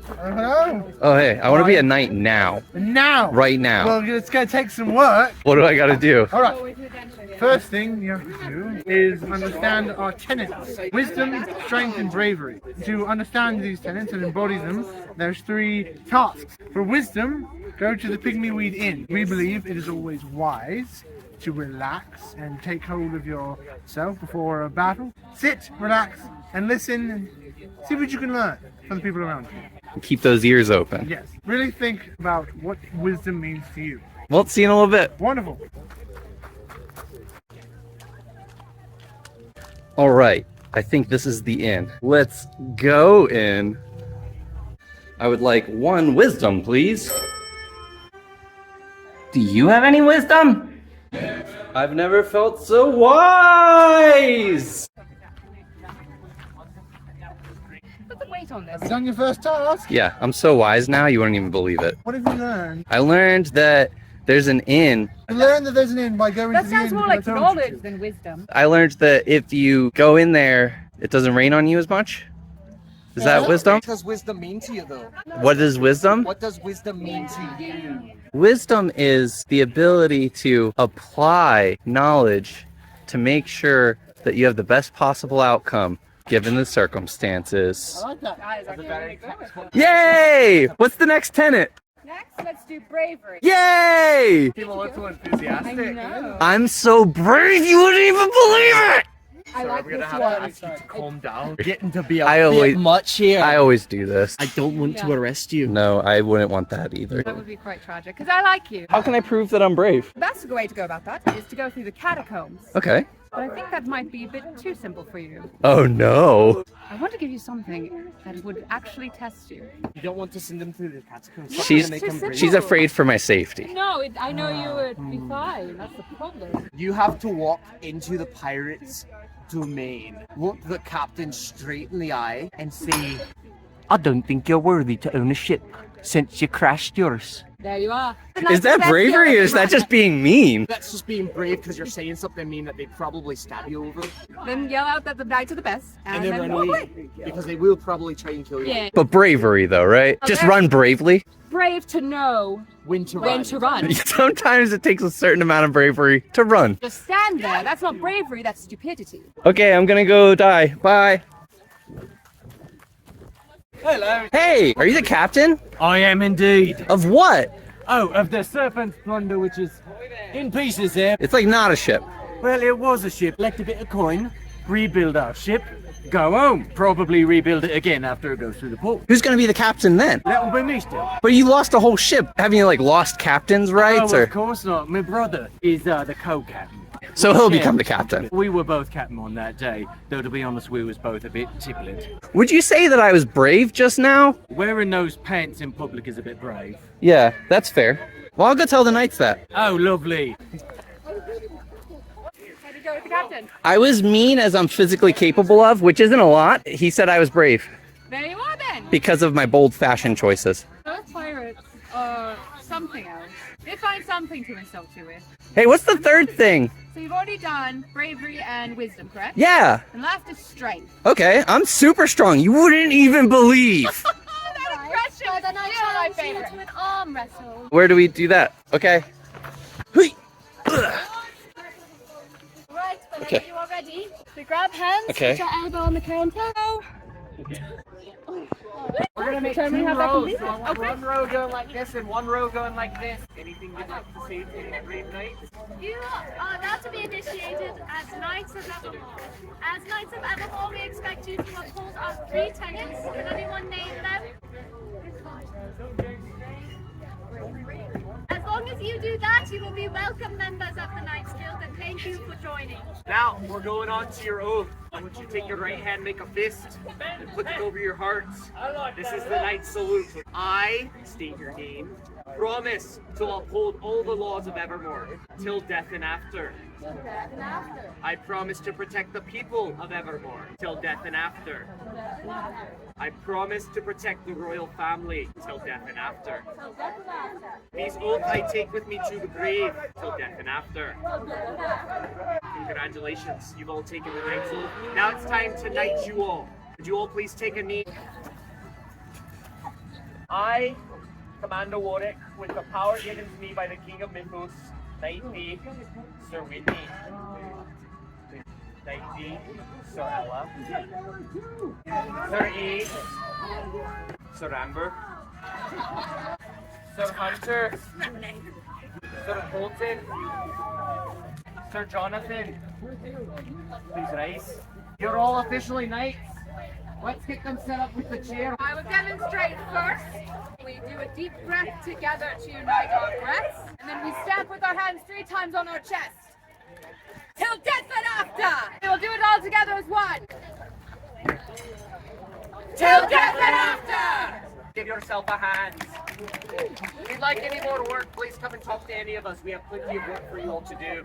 Hello? Oh, hey, I want to be a knight now. Now! Right now. Well, it's going to take some work. What do I got to do? All right. First thing you have to do is understand our tenets. Wisdom, strength, and bravery. To understand these tenets and embody them, there's 3 tasks. For wisdom, go to the Pygmy-Weed Inn. We believe it is always wise to relax and take hold of yourself before a battle. Sit, relax, and listen and see what you can learn from the people around you. Keep those ears open. Yes. Really think about what wisdom means to you. Well, see you in a little bit. Wonderful. All right. I think this is the inn. Let's go in. I would like 1 wisdom, please. Do you have any wisdom? I've never felt so wise! Put the weight on this. Have you done your first task? Yeah, I'm so wise now, you wouldn't even believe it. What have you learned? I learned that there's an inn. You learned that there's an inn by going That to the inn. sounds more because like I told you knowledge to. than wisdom. I learned that if you go in there, it doesn't rain on you as much. Is that wisdom? What does wisdom mean to you, though? What is wisdom? What does wisdom mean to you? Wisdom is the ability to apply knowledge to make sure that you have the best possible outcome given the circumstances. I like that. That is actually really good. Yay! What's the next tenet? Next, let's do bravery. Yay! People look so I enthusiastic. know. I'm so brave you wouldn't even believe it! I like We're this gonna have one. to ask you to calm down. Getting to be I a always- bit much here. I always do this. I don't want to Yeah. arrest you. No, I wouldn't want that either. That would be quite tragic, because I like you. How can I prove that I'm brave? The best way to go about that is to go through the catacombs. Okay. But I think that might be a bit too simple for you. Oh no. I want to give you something that would actually test you. You don't want to send them through the catacombs. She's It's too simple. she's afraid for my safety. No, I know you would be fine. That's the problem. You have to walk into the pirates' domain, look the captain straight in the eye, and say, "I don't think you're worthy to own a ship since you crashed yours." There you are. Is that bravery or is that just being mean? That's just being brave because you're saying something mean that they'd probably stab you over, Then yell out that the knights are the best, and then run walk away because they will probably try and kill you. Yeah. But bravery though, right? Just run bravely. Brave to know When to when run. to run. Sometimes it takes a certain amount of bravery to run. Just stand there. That's not bravery, that's stupidity. Okay, I'm gonna go die. Bye. Hello. Hey, are you the captain? I am indeed. Of what? Oh, of the Serpent's Plunder, which is in pieces there. It's like not a ship. Well, it was a ship. Collect a bit of coin, rebuild our ship, go home. Probably rebuild it again after it goes through the port. Who's gonna be the captain then? That'll be me still. But you lost a whole ship. Haven't you like lost captain's rights Oh, or? of course not. My brother is the co-captain. So he'll Yeah. become the captain. We were both captain on that day, though to be honest, we was both a bit tippling. Would you say that I was brave just now? Wearing those pants in public is a bit brave. Yeah, that's fair. Well, I'll go tell the knights that. Oh, lovely. How do you go with the captain? I was mean as I'm physically capable of, which isn't a lot. He said I was brave There you are then. because of my bold fashion choices. Both pirates or something else. They find something to insult you with. Hey, what's the third thing? So you've already done bravery and wisdom, correct? Yeah. And last is strength. Okay, I'm super strong. You wouldn't even believe. That aggression is Then I still my challenge you favorite. to an arm wrestle. Where do we do that? Okay. Hui. Right, whenever Okay. you are ready, we grab hands, Okay. put your elbow on the counter. We're gonna make Determine two how that rows. completes it. Okay. One row going like this and one row going like this. Anything you'd like to say to the brave knights? You are about to be initiated as Knights of Evermore. As Knights of Evermore, we expect you to uphold our 3 tenets. Can anyone name them? As long as you do that, you will be welcome members of the Knights Guild, and thank you for joining. Now, we're going on to your oath. I want you to take your right hand, make a fist, and put it over your hearts. This is the knight's salute. I, state your name, promise to uphold all the laws of Evermore, till death and after. I promise to protect the people of Evermore, till death and after. I promise to protect the royal family, till death and after. These oaths I take with me to the grave, till death and after. Congratulations, you've all taken the knight's oath. Now it's time to knight you all. Would you all please take a knee? I, Commander Warwick, with the power given to me by the King of Mythos, Knight B, Sir Whitney, Knight D, Sir Ella, Sir E, Sir Amber, Sir Hunter, Sir Colton, Sir Jonathan, please rise. You're all officially knights. Let's get them set up with the chair. I will demonstrate first. We do a deep breath together to unite our breaths, and then we stamp with our hands 3 times on our chest. Till death and after! We will do it all together as one. Till death and after! Give yourself a hand. If you'd like any more work, please come and talk to any of us. We have plenty of work for you all to do.